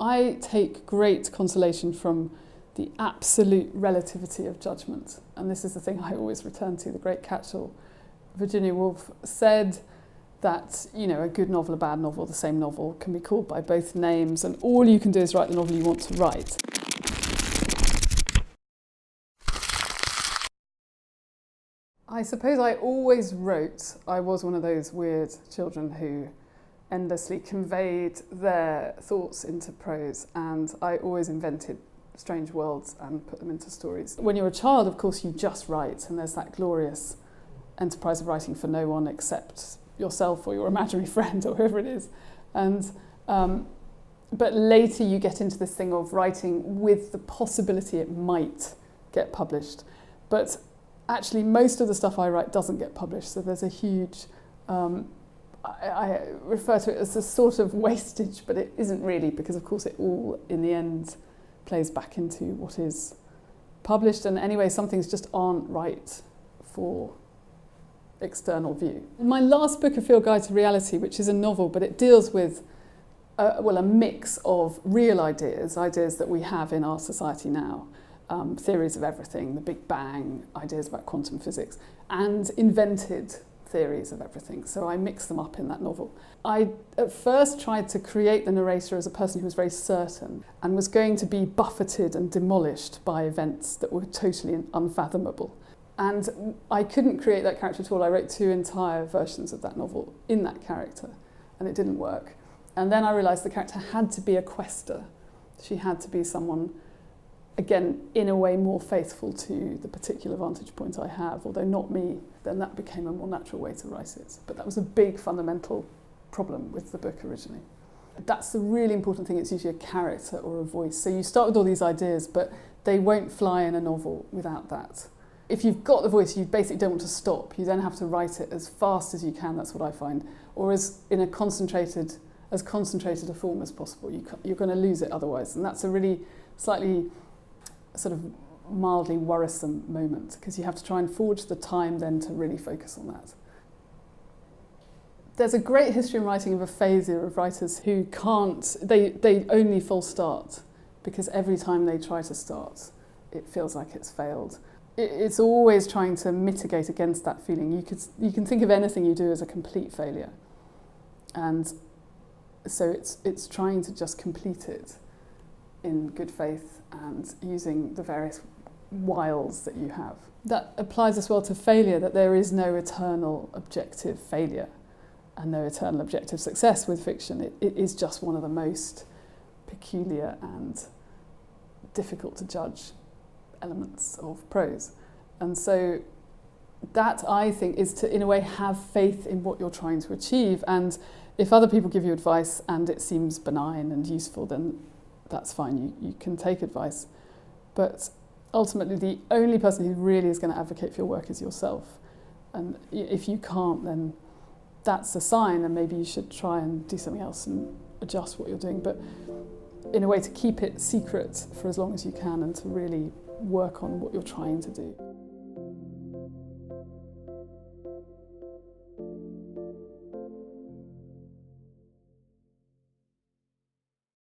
I take great consolation from the absolute relativity of judgement. And this is the thing I always return to, the great catch-all. Virginia Woolf said that, you know, a good novel, a bad novel, the same novel can be called by both names, and all you can do is write the novel you want to write. I suppose I always wrote. I was one of those weird children who endlessly conveyed their thoughts into prose, and I always invented strange worlds and put them into stories. When you're a child, of course, you just write, and there's that glorious enterprise of writing for no one except yourself or your imaginary friend or whoever it is. And but later you get into this thing of writing with the possibility it might get published. But actually, most of the stuff I write doesn't get published, so there's a huge... I refer to it as a sort of wastage, but it isn't really, because of course it all, in the end, plays back into what is published. And anyway, some things just aren't right for external view. My last book, A Field Guide to Reality, which is a novel, but it deals with a mix of real ideas that we have in our society now, theories of everything, the Big Bang, ideas about quantum physics, and invented theories of everything. So I mix them up in that novel. I at first tried to create the narrator as a person who was very certain and was going to be buffeted and demolished by events that were totally unfathomable. And I couldn't create that character at all. I wrote 2 entire versions of that novel in that character, and it didn't work. And then I realised the character had to be a quester. She had to be someone, again, in a way more faithful to the particular vantage point I have, although not me. Then that became a more natural way to write it. But that was a big fundamental problem with the book originally. That's the really important thing. It's usually a character or a voice. So you start with all these ideas, but they won't fly in a novel without that. If you've got the voice, you basically don't want to stop. You then have to write it as fast as you can, that's what I find, or as concentrated a form as possible. You're going to lose it otherwise. And that's a really slightly sort of mildly worrisome moment, because you have to try and forge the time then to really focus on that. There's a great history in writing of aphasia of writers who can't, they only false start, because every time they try to start, it feels like it's failed. It's always trying to mitigate against that feeling. You can think of anything you do as a complete failure. And so it's trying to just complete it in good faith and using the various wiles that you have. That applies as well to failure, that there is no eternal objective failure and no eternal objective success with fiction. It is just one of the most peculiar and difficult to judge elements of prose. And so that, I think, is to, in a way, have faith in what you're trying to achieve. And if other people give you advice and it seems benign and useful, then that's fine, you can take advice. But ultimately, the only person who really is going to advocate for your work is yourself. And if you can't, then that's a sign, and maybe you should try and do something else and adjust what you're doing. But in a way, to keep it secret for as long as you can and to really work on what you're trying to do.